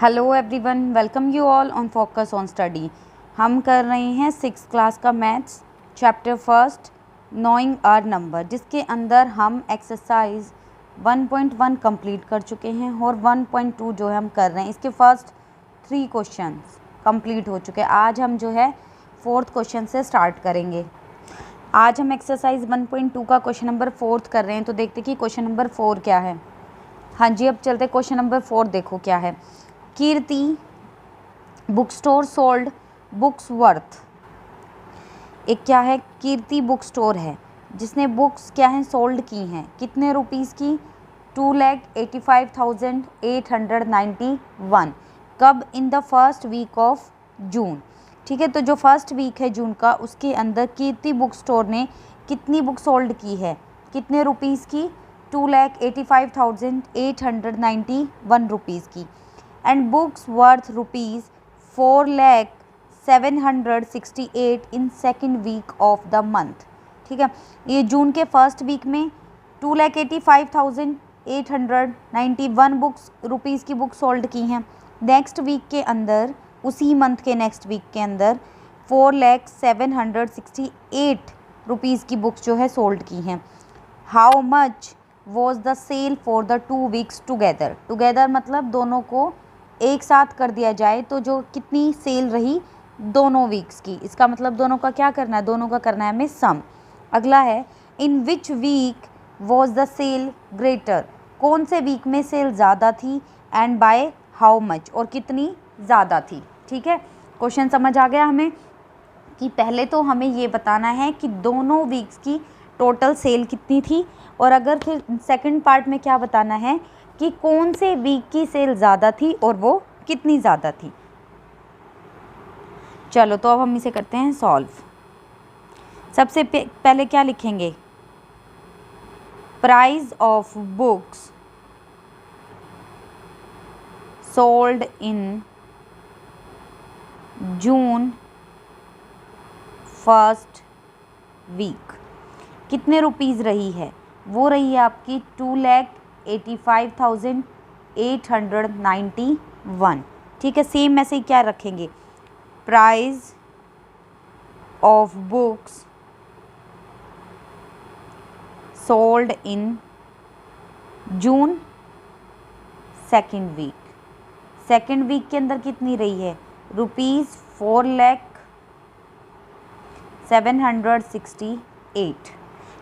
Hello everyone, welcome you all on focus on study. हम कर रहे हैं 6th क्लास का maths chapter first knowing our numbers, जिसके अंदर हम एक्सरसाइज 1.1 कंप्लीट कर चुके हैं और 1.2 जो है हम कर रहे हैं। इसके फर्स्ट 3 क्वेश्चंस कंप्लीट हो चुके हैं। आज हम जो है 4th क्वेश्चन से स्टार्ट करेंगे। आज हम एक्सरसाइज 1.2 का क्वेश्चन नंबर 4 कर रहे हैं, तो देखते कि क्वेश्चन नंबर 4 क्या है। हाँ जी, अब चलते क्वेश्चन नंबर 4। देखो क्या है। Kirti book store sold books worth. एक क्या है, कीर्ति बुक स्टोर है जिसने बुक्स क्या हैं सोल्ड की हैं, कितने रुपीज़ की, 2,85,891। कब? In the first week of June. ठीक है, तो जो फर्स्ट वीक है जून का, उसके अंदर कीर्ति बुक स्टोर ने कितनी बुक सोल्ड की है, कितने रुपीज़ की, 2,85,891 रुपीज़ की। And books worth rupees 4,0768 in second week of the month. ठीक है, ये जून के फर्स्ट वीक में 2,85,891 बुक्स रुपीज़ की बुक सोल्ड की हैं। नेक्स्ट वीक के अंदर, उसी मंथ के नेक्स्ट वीक के अंदर 4,0768 रुपीज़ की बुक्स जो है सोल्ड की हैं। How much was the sale for the 2 weeks together. Together मतलब दोनों को एक साथ कर दिया जाए तो जो कितनी सेल रही दोनों वीक्स की। इसका मतलब दोनों का क्या करना है, दोनों का करना है हमें सम। अगला है, in which week was the sale greater. कौन से वीक में सेल ज़्यादा थी, एंड बाय हाउ मच, और कितनी ज़्यादा थी। ठीक है, क्वेश्चन समझ आ गया हमें कि पहले तो हमें ये बताना है कि दोनों वीक्स की टोटल सेल कितनी थी, और अगर फिर सेकंड पार्ट में क्या बताना है कि कौन से वीक की सेल ज़्यादा थी और वो कितनी ज़्यादा थी। चलो, तो अब हम इसे करते हैं सॉल्व। सबसे पहले क्या लिखेंगे, price of books sold in June first week कितने रुपीज़ रही है, वो रही है आपकी 2,85,891। ठीक है, सेम ऐसे ही क्या रखेंगे, price of books sold in June second week. Second week के अंदर कितनी रही है, रुपीज़ 4,0768।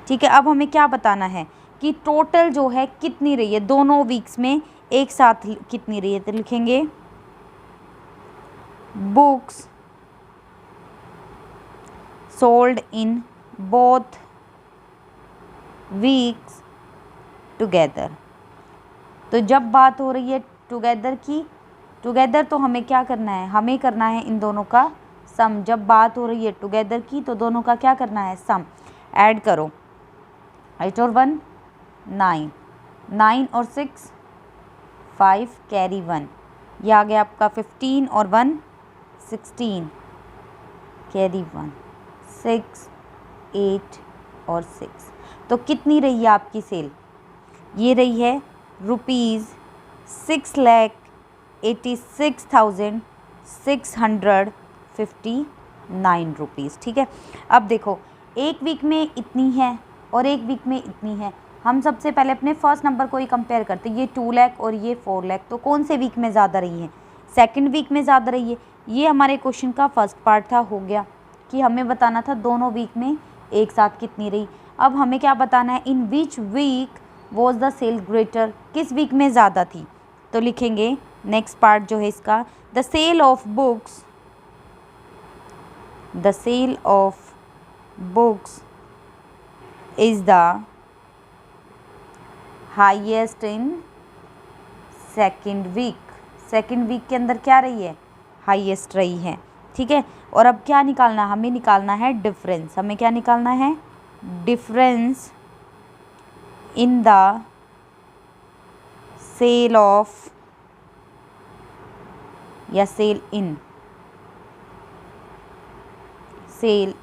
ठीक है, अब हमें क्या बताना है कि टोटल जो है कितनी रही है दोनों वीक्स में एक साथ कितनी रही है। तो लिखेंगे बुक्स सोल्ड इन बोथ वीक्स टुगेदर। तो जब बात हो रही है टुगेदर की, टुगेदर तो हमें क्या करना है, हमें करना है इन दोनों का सम। जब बात हो रही है टुगेदर की तो दोनों का क्या करना है, सम। ऐड करो, 8 और 1 9, 9 और 6 5, कैरी 1, ये आ गया आपका 15 और 1 16, कैरी 1 6, 8 और 6। तो कितनी रही है आपकी सेल, ये रही है रुपीज़ 6,86,659 रुपीज़। ठीक है, अब देखो एक वीक में इतनी है और एक वीक में इतनी है। हम सबसे पहले अपने फर्स्ट नंबर को ही कंपेयर करते हैं, ये 2 लाख और ये 4 लाख, तो कौन से वीक में ज़्यादा रही है, सेकंड वीक में ज़्यादा रही है। ये हमारे क्वेश्चन का फर्स्ट पार्ट था, हो गया कि हमें बताना था दोनों वीक में एक साथ कितनी रही। अब हमें क्या बताना है, in which week was the sale greater, किस वीक में ज़्यादा थी। तो लिखेंगे नेक्स्ट पार्ट जो है इसका, the sale of books, the sale of books is the highest in second week. Second week के अंदर क्या रही है, हाईएस्ट रही है। ठीक है, और अब क्या निकालना है, हमें निकालना है डिफरेंस। हमें क्या निकालना है, difference in the sale of, या सेल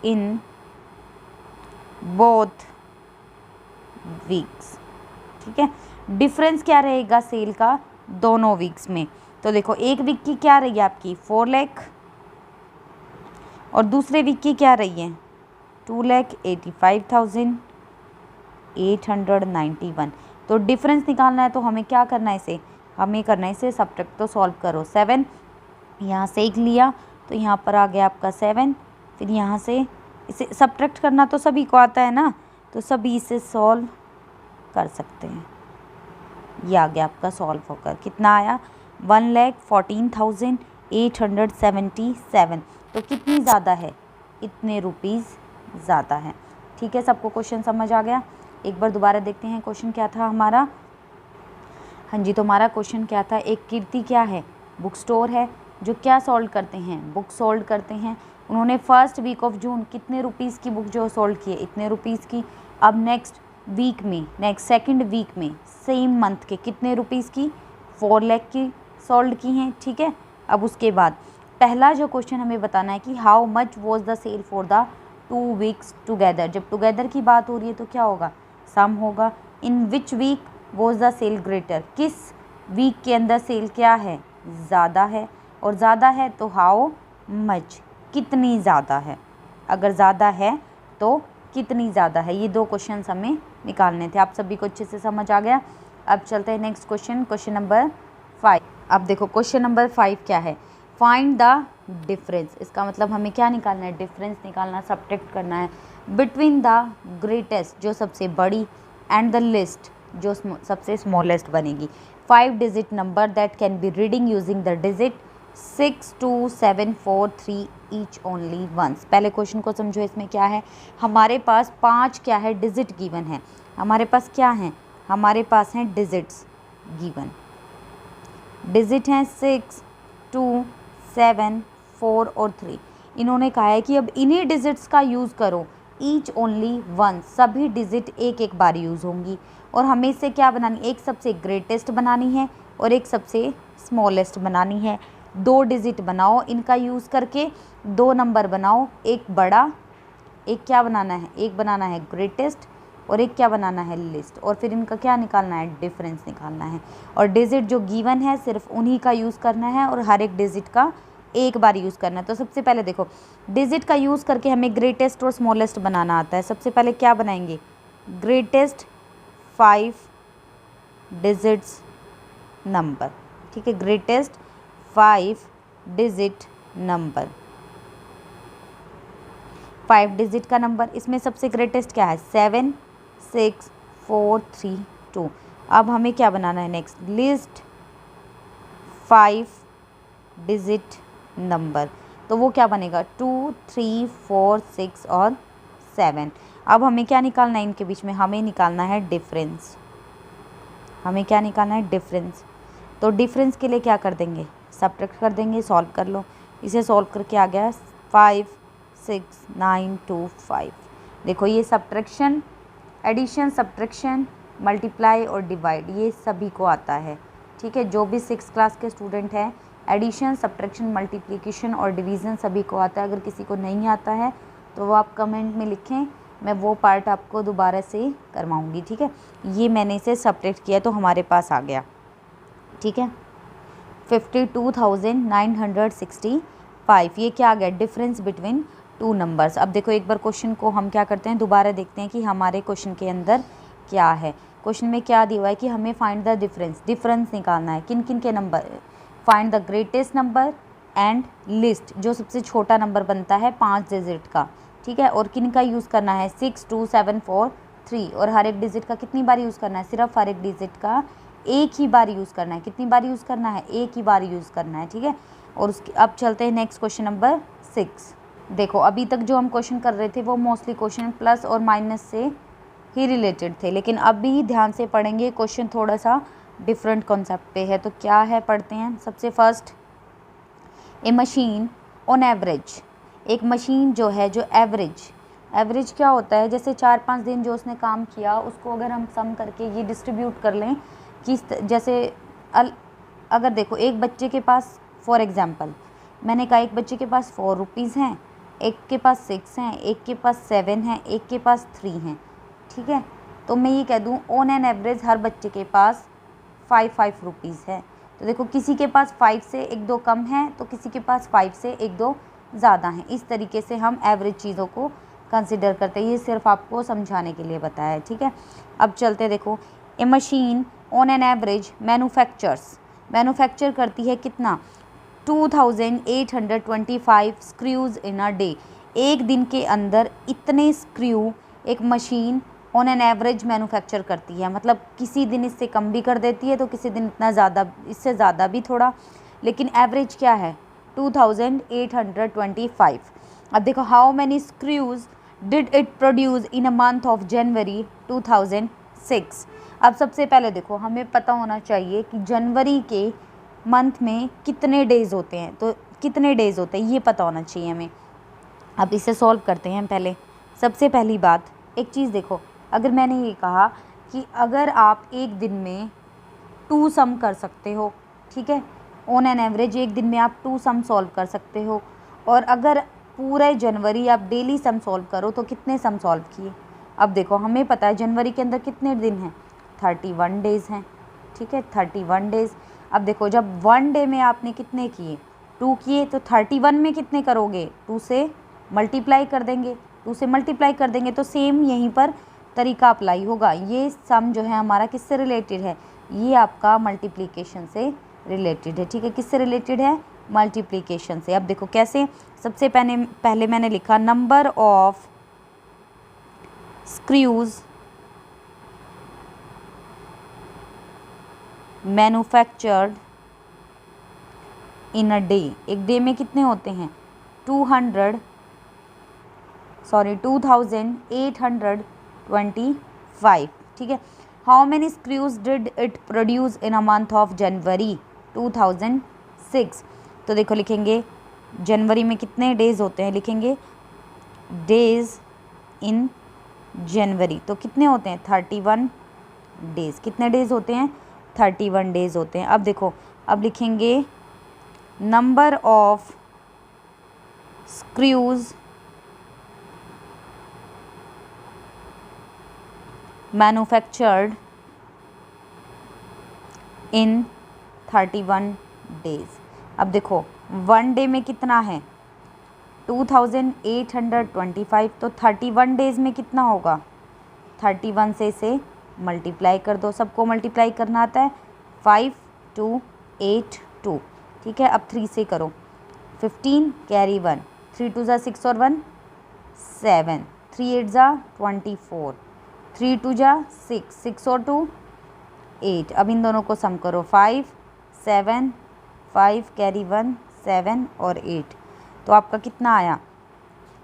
इन बोथ वीक्स। ठीक है, डिफरेंस क्या रहेगा सेल का दोनों वीक्स में, तो देखो एक वीक की क्या रही है आपकी 4 लाख और दूसरे वीक की क्या रही है 2,85,891। तो डिफरेंस निकालना है तो हमें क्या करना है इसे, हमें करना है इसे सब्ट्रैक्ट। तो सॉल्व करो 7 यहाँ से एक लिया तो यहाँ पर आ गया आपका 7, फिर यहाँ से इसे सब्ट्रैक्ट करना तो सभी को आता है ना, तो सभी इसे सॉल्व कर सकते हैं। ये आ गया आपका सॉल्व होकर कितना आया 1,14,877। तो कितनी ज़्यादा है, इतने रुपीज़ ज़्यादा है। ठीक है, सबको क्वेश्चन समझ आ गया। एक बार दोबारा देखते हैं क्वेश्चन क्या था हमारा। हाँ जी, तो हमारा क्वेश्चन क्या था, एक कीर्ति क्या है, बुक स्टोर है, जो क्या सोल्ड करते हैं, बुक सोल्ड करते हैं। उन्होंने फर्स्ट वीक ऑफ जून कितने रुपीज़ की बुक जो सोल्ड की है, इतने रुपीज़ की। अब नेक्स्ट वीक में, नेक्स्ट सेकंड वीक में सेम मंथ के कितने रुपीज़ की, 4 लाख की सोल्ड की हैं। ठीक है, अब उसके बाद पहला जो क्वेश्चन हमें बताना है कि how much was the sale for the 2 weeks together. जब टुगेदर की बात हो रही है तो क्या होगा, सम होगा। In which week was the sale greater, किस वीक के अंदर सेल क्या है, ज़्यादा है। और ज़्यादा है तो हाउ मच, कितनी ज़्यादा है। अगर ज़्यादा है तो कितनी ज़्यादा है। ये 2 क्वेश्चन हमें निकालने थे। आप सभी को अच्छे से समझ आ गया। अब चलते हैं नेक्स्ट क्वेश्चन, क्वेश्चन नंबर 5। अब देखो क्वेश्चन नंबर 5 क्या है, फाइंड द डिफरेंस। इसका मतलब हमें क्या निकालना है, डिफरेंस निकालना, सब्ट्रैक्ट करना है बिटवीन द ग्रेटेस्ट जो सबसे बड़ी एंड द लिस्ट जो सबसे स्मॉलेस्ट बनेगी। 5 digit number that can be reading using the digit 6, 2, 7, 4, 3 each only once. पहले क्वेश्चन को समझो, इसमें क्या है, हमारे पास 5 क्या है डिजिट गिवन है। हमारे पास क्या है, हमारे पास हैं डिजिट्स गिवन। डिजिट हैं 6, 2, 7, 4 और 3। इन्होंने कहा है कि अब इन्हीं डिजिट्स का यूज़ करो, ईच ओनली वन, सभी डिजिट एक एक बार यूज़ होंगी। और हमें इसे क्या बनानी, एक सबसे ग्रेटेस्ट बनानी है और एक सबसे स्मॉलेस्ट बनानी है। 2 डिजिट बनाओ इनका यूज़ करके, 2 नंबर बनाओ, एक बड़ा, एक क्या बनाना है, एक बनाना है ग्रेटेस्ट और एक क्या बनाना है लिस्ट। और फिर इनका क्या निकालना है, डिफरेंस निकालना है। और डिजिट जो गिवन है सिर्फ उन्हीं का यूज़ करना है और हर एक डिजिट का एक बार यूज़ करना है। तो सबसे पहले देखो डिजिट का यूज़ करके हमें ग्रेटेस्ट और स्मॉलेस्ट बनाना आता है। सबसे पहले क्या बनाएंगे, ग्रेटेस्ट 5 डिजिट्स नंबर। ठीक है, ग्रेटेस्ट 5 डिजिट नंबर, 5 डिजिट का नंबर। इसमें सबसे ग्रेटेस्ट क्या है 7, 6, 4, 3, 2। अब हमें क्या बनाना है नेक्स्ट, लिस्ट 5 डिजिट नंबर। तो वो क्या बनेगा 2, 3, 4, 6 और 7। अब हमें क्या निकालना है इनके बीच में, हमें निकालना है डिफरेंस। हमें क्या निकालना है, डिफरेंस। तो डिफरेंस के लिए क्या कर देंगे, सब्ट्रैक्ट कर देंगे। सॉल्व कर लो, इसे सॉल्व करके आ गया 5, 6, 9, 2, 5। देखो ये सब्ट्रैक्शन, एडिशन, सब्ट्रैक्शन, मल्टीप्लाई और डिवाइड ये सभी को आता है। ठीक है, जो भी 6 क्लास के स्टूडेंट हैं, एडिशन, सब्ट्रैक्शन, मल्टीप्लिकेशन और डिवीज़न सभी को आता है। अगर किसी को नहीं आता है तो वो आप कमेंट में लिखें, मैं वो पार्ट आपको दोबारा से करवाऊँगी। ठीक है, ये मैंने इसे सब्ट्रैक्ट किया तो हमारे पास आ गया। ठीक है, 52,965। ये क्या आ गया, डिफरेंस बिटवीन 2 नंबर्स। अब देखो एक बार क्वेश्चन को हम क्या करते हैं, दोबारा देखते हैं कि हमारे क्वेश्चन के अंदर क्या है। क्वेश्चन में क्या दिया हुआ है कि हमें फाइंड द डिफरेंस, डिफरेंस निकालना है किन किन के number, find the greatest number and list जो सबसे छोटा नंबर बनता है 5 डिजिट का। ठीक है, और किन का यूज़ करना है 6, 2, 7, 4, 3। और हर एक डिजिट का कितनी बार यूज़ करना है, सिर्फ हर एक डिजिट का एक ही बार यूज़ करना है। कितनी बार यूज़ करना है, एक ही बार यूज़ करना है। ठीक है, और उसके अब चलते हैं नेक्स्ट क्वेश्चन नंबर 6। देखो अभी तक जो हम क्वेश्चन कर रहे थे वो मोस्टली क्वेश्चन प्लस और माइनस से ही रिलेटेड थे, लेकिन अभी ध्यान से पढ़ेंगे क्वेश्चन थोड़ा सा डिफरेंट कॉन्सेप्ट पे है। तो क्या है, पढ़ते हैं। सबसे first, A machine on average, एक मशीन जो है जो एवरेज क्या होता है, जैसे 4-5 दिन जो उसने काम किया उसको अगर हम सम करके ये डिस्ट्रीब्यूट कर लें कि जैसे अगर देखो एक बच्चे के पास, फॉर एग्जांपल मैंने कहा एक बच्चे के पास 4 रुपीज़ हैं, एक के पास 6 हैं, एक के पास 7 हैं, एक के पास 3 हैं। ठीक है, तो मैं ये कह दूँ ऑन एन एवरेज हर बच्चे के पास 5 रुपीज़ है। तो देखो किसी के पास 5 से 1-2 कम है तो किसी के पास 5 से 1-2 ज़्यादा हैं। इस तरीके से हम एवरेज चीज़ों को कंसिडर करते हैं। ये सिर्फ आपको समझाने के लिए बताया है, ठीक है। अब चलते देखो, a machine on an average manufacture करती है कितना, 2825 स्क्रूज़ इन अ डे। एक दिन के अंदर इतने स्क्रू एक machine on an average manufacture करती है। मतलब किसी दिन इससे कम भी कर देती है तो किसी दिन इतना ज़्यादा, इससे ज़्यादा भी थोड़ा, लेकिन एवरेज क्या है 2825। अब देखो, how many screws did it produce in a month of January 2006। अब सबसे पहले देखो, हमें पता होना चाहिए कि जनवरी के मंथ में कितने डेज़ होते हैं, तो कितने डेज़ होते हैं ये पता होना चाहिए हमें। अब इसे सॉल्व करते हैं। पहले सबसे पहली बात, एक चीज़ देखो, अगर मैंने ये कहा कि अगर आप एक दिन में 2 सम कर सकते हो, ठीक है, ऑन एन एवरेज एक दिन में आप 2 सम सॉल्व कर सकते हो, और अगर पूरे जनवरी आप डेली सम सॉल्व करो तो कितने सम सॉल्व किए। अब देखो, हमें पता है जनवरी के अंदर कितने दिन हैं, 31 डेज़ हैं, ठीक है, 31 डेज़। अब देखो, जब 1 डे में आपने कितने किए, 2 किए, तो 31 में कितने करोगे, 2 से मल्टीप्लाई कर देंगे, 2 से मल्टीप्लाई कर देंगे तो सेम यहीं पर तरीका अप्लाई होगा। ये सम जो है हमारा किससे रिलेटेड है, ये आपका मल्टीप्लिकेशन से रिलेटेड है, ठीक है। किससे रिलेटेड है, मल्टीप्लिकेशन से। अब देखो कैसे, सबसे पहले मैंने लिखा number of screws manufactured in a day. एक डे में कितने होते हैं, 2825, ठीक है। How many screws did it produce in a month of January 2006। तो देखो लिखेंगे जनवरी में कितने डेज़ होते हैं, लिखेंगे डेज़ इन जनवरी, तो कितने होते हैं 31 डेज़। कितने डेज़ होते हैं, 31 डेज़ होते हैं। अब देखो, अब लिखेंगे number of screws manufactured in 31 days. अब देखो 1 डे में कितना है 2825, तो 31 डेज़ में कितना होगा, 31 से इसे मल्टीप्लाई कर दो, सबको मल्टीप्लाई करना आता है, 5282, ठीक है। अब 3 से करो, 15 कैरी 1, 3 2 ज़ा 6 और 1 7, 3 8 ज़ा 24, 3 2 ज़ा 6, 6 और 2 8। अब इन दोनों को सम करो, 5 7 5 कैरी 1 7 और 8, तो आपका कितना आया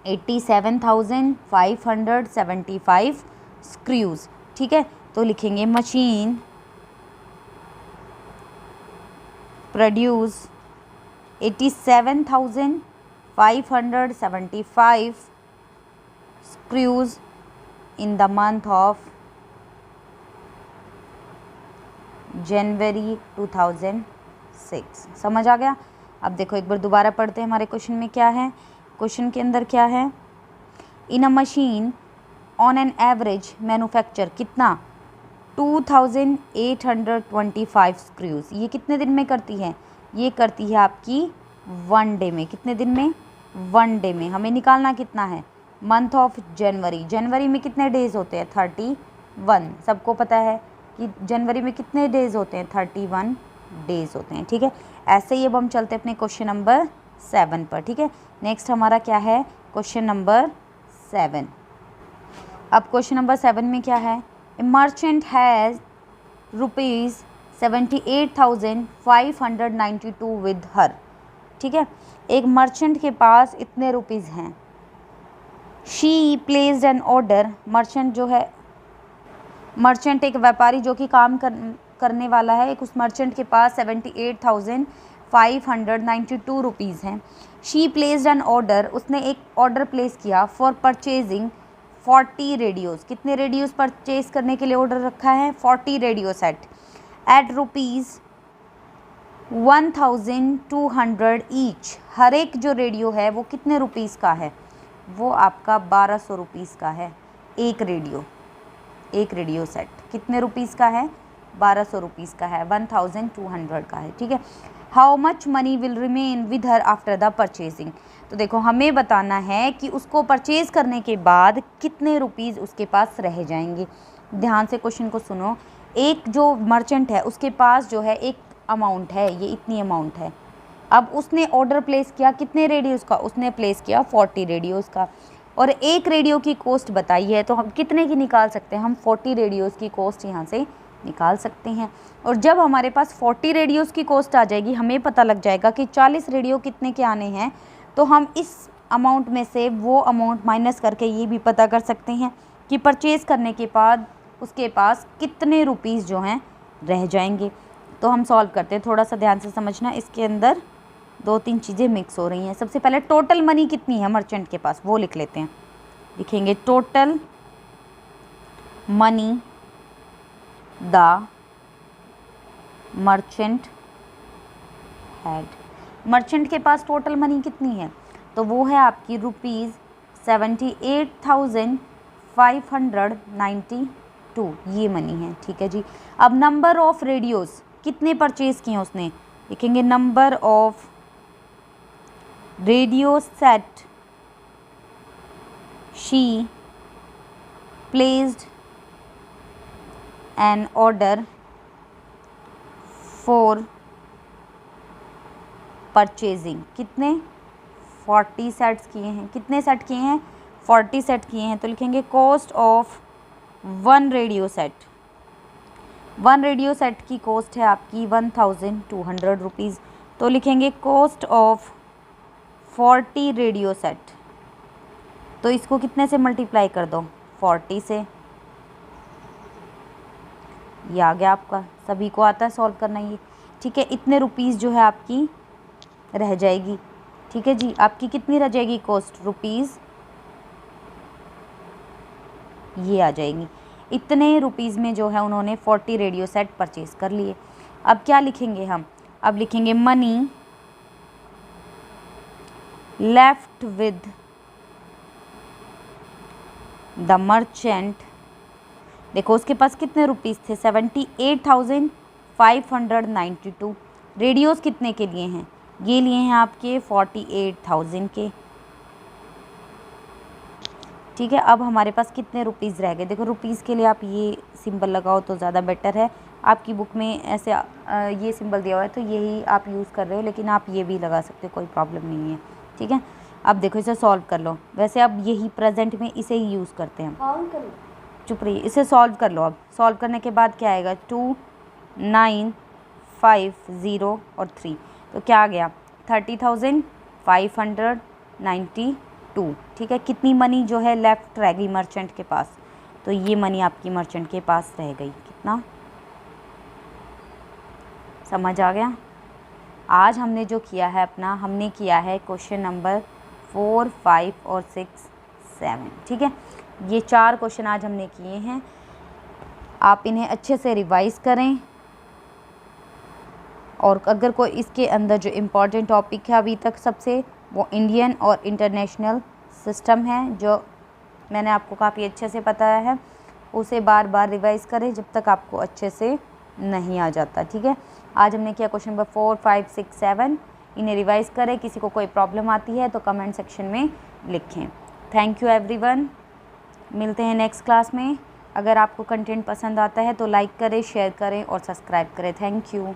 87,575 स्क्रूज़, ठीक है। तो लिखेंगे machine produce 87,575 screws in the month of January 2006। समझ आ गया। अब देखो एक बार दोबारा पढ़ते हैं, हमारे क्वेश्चन में क्या है, क्वेश्चन के अंदर क्या है, in a machine on an average manufacture कितना 2825 स्क्रूज़। ये कितने दिन में करती है, ये करती है आपकी 1 डे में। कितने दिन में, 1 डे में। हमें निकालना कितना है, मंथ ऑफ जनवरी। जनवरी में कितने डेज़ होते हैं, 31। सबको पता है कि जनवरी में कितने डेज़ होते हैं, 31 डेज़ होते हैं, ठीक है। ऐसे ही अब हम चलते हैं अपने क्वेश्चन नंबर 7 पर, ठीक है। नेक्स्ट हमारा क्या है, क्वेश्चन नंबर 7। अब क्वेश्चन नंबर 7 में क्या है, a merchant has ₹78,592 with her, ठीक है। एक मर्चेंट के पास इतने रुपीज़ हैं। She placed an order, merchant जो है, मर्चेंट एक व्यापारी जो कि काम करने वाला है, एक उस मर्चेंट के पास 78,592 रुपीज़ हैं। शी प्लेस्ड एन ऑर्डर, उसने एक ऑर्डर प्लेस किया फॉर परचेजिंग 40 रेडियोज़। कितने रेडियोज़ परचेज करने के लिए ऑर्डर रखा है, 40 रेडियो सेट एट ₹1,200 ईच। हर एक जो रेडियो है वो कितने रुपीज़ का है, वो आपका 1200 रुपीज़ का है। एक रेडियो सेट कितने रुपीज़ का है, 1200 रुपीज़ का है, 1200 का है, ठीक है। How much money will remain with her after the purchasing. तो देखो हमें बताना है कि उसको परचेज़ करने के बाद कितने रुपीज़ उसके पास रह जाएंगे। ध्यान से क्वेश्चन को सुनो। एक जो मर्चेंट है उसके पास जो है एक अमाउंट है, ये इतनी अमाउंट है। अब उसने ऑर्डर प्लेस किया कितने रेडियोज़ का, उसने प्लेस किया 40 रेडियोज़ का, और एक रेडियो की कॉस्ट बताई है, तो हम कितने की निकाल सकते हैं, हम 40 रेडियोज़ की कॉस्ट यहाँ से निकाल सकते हैं। और जब हमारे पास 40 रेडियोज़ की कॉस्ट आ जाएगी, हमें पता लग जाएगा कि 40 रेडियो कितने के आने हैं, तो हम इस अमाउंट में से वो अमाउंट माइनस करके ये भी पता कर सकते हैं कि परचेज़ करने के बाद उसके पास कितने रुपीज़ जो हैं रह जाएंगे। तो हम सॉल्व करते हैं, थोड़ा सा ध्यान से समझना। इसके अंदर 2-3 चीज़ें मिक्स हो रही हैं। सबसे पहले टोटल मनी कितनी है मर्चेंट के पास, वो लिख लेते हैं। लिखेंगे total money the merchant had. Merchant के पास टोटल मनी कितनी है, तो वो है आपकी ₹78,592, ये मनी है, ठीक है जी। अब नंबर ऑफ रेडियोज़ कितने परचेज़ किए उसने, लिखेंगे number of radio set she placed an order for purchasing. कितने, 40 सेट्स किए हैं। कितने सेट किए हैं, 40 सेट किए हैं। तो लिखेंगे cost of 1 radio set. 1 radio set की कॉस्ट है आपकी 1200 रुपीज़। तो लिखेंगे कॉस्ट ऑफ 40 रेडियो सेट। तो इसको कितने से मल्टीप्लाई कर दो, 40 से। ये आ गया आपका, सभी को आता है सॉल्व करना ये, ठीक है। इतने रुपीज़ जो है आपकी रह जाएगी, ठीक है जी। आपकी कितनी रह जाएगी कॉस्ट, रुपीज़ ये आ जाएगी। इतने रुपीज़ में जो है उन्होंने 40 रेडियो सेट परचेज़ कर लिए। अब क्या लिखेंगे हम, अब लिखेंगे money left with the merchant. देखो उसके पास कितने रुपीज़ थे, 78,592। रेडियोज़ कितने के लिए हैं, ये लिए हैं आपके 48,000 के, ठीक है। अब हमारे पास कितने रुपीज़ रह गए, देखो रुपीज़ के लिए आप ये सिंबल लगाओ तो ज़्यादा बेटर है। आपकी बुक में ऐसे ये सिंबल दिया हुआ है तो यही आप यूज़ कर रहे हो, लेकिन आप ये भी लगा सकते हो, कोई प्रॉब्लम नहीं है, ठीक है। अब देखो इसे सॉल्व कर लो। वैसे अब यही प्रेजेंट में इसे ही यूज़ करते हैं। चुप रहिए, इसे सॉल्व कर लो। अब सॉल्व करने के बाद क्या आएगा, 2, 9, 5, 0 और 3, तो क्या आ गया 30,592, ठीक है। कितनी मनी जो है लेफ्ट रह गई मर्चेंट के पास, तो ये मनी आपकी मर्चेंट के पास रह गई। कितना समझ आ गया। आज हमने जो किया है अपना, हमने किया है क्वेश्चन नंबर 4, 5 और 6, 7, ठीक है। ये 4 क्वेश्चन आज हमने किए हैं। आप इन्हें अच्छे से रिवाइज़ करें, और अगर कोई इसके अंदर जो इम्पोर्टेंट टॉपिक है अभी तक सबसे, वो इंडियन और इंटरनेशनल सिस्टम है, जो मैंने आपको काफ़ी अच्छे से बताया है, उसे बार बार रिवाइज़ करें जब तक आपको अच्छे से नहीं आ जाता, ठीक है। आज हमने किया क्वेश्चन नंबर 4, 5, 6, 7, इन्हें रिवाइज़ करें। किसी को कोई प्रॉब्लम आती है तो कमेंट सेक्शन में लिखें। थैंक यू एवरीवन, मिलते हैं नेक्स्ट क्लास में। अगर आपको कंटेंट पसंद आता है तो लाइक करें, शेयर करें और सब्सक्राइब करें। Thank you.